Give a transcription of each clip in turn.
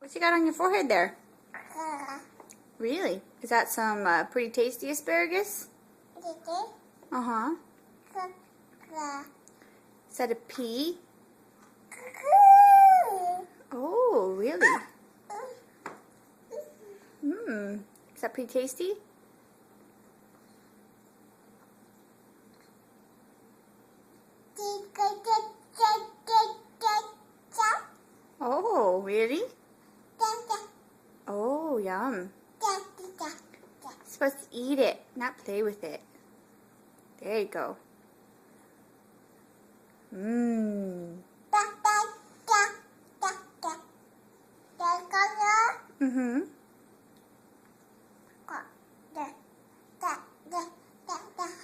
What you got on your forehead there? Really? Is that some pretty tasty asparagus? Uh-huh. Is that a pea? Oh, really? Mmm. Is that pretty tasty? Oh, really? Oh, yum. You're supposed to eat it, not play with it. There you go. Mmm. Mm-hmm.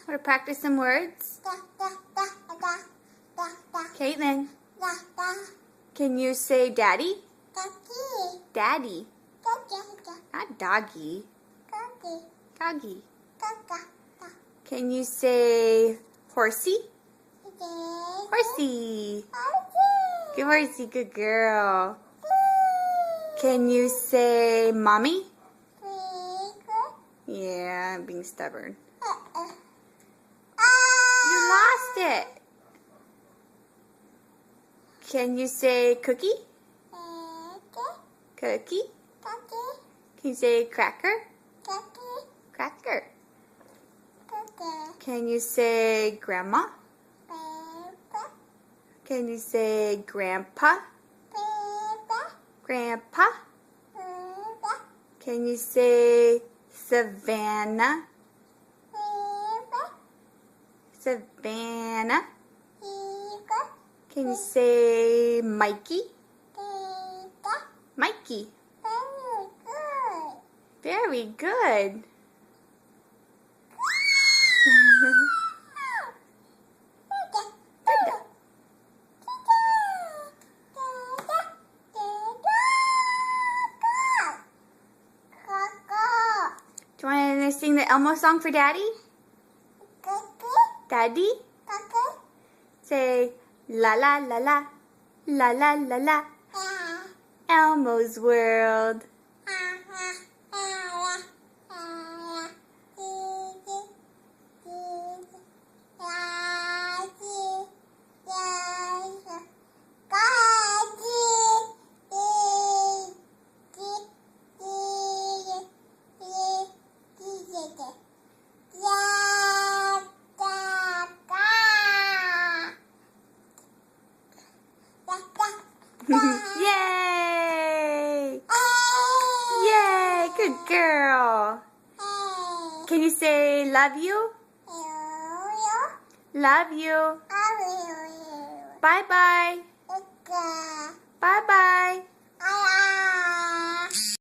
Want to practice some words? Caitlin, can you say daddy? Daddy. Not doggy. Doggy. Can you say horsey? Horsey. Good horsey, good girl. Can you say mommy? Yeah, I'm being stubborn. You lost it. Can you say cookie? Cookie? Can you say cracker? Cracker. Can you say grandma? Can you say grandpa? Grandpa? Can you say Savannah? Savannah? Can you say Mikey? Mikey. Very good. Do you want to sing the Elmo song for Daddy? Daddy? Say la la la la, la la la la, Elmo's World. Yay! Yay! Good girl. Can you say love you? Love you. Bye-bye.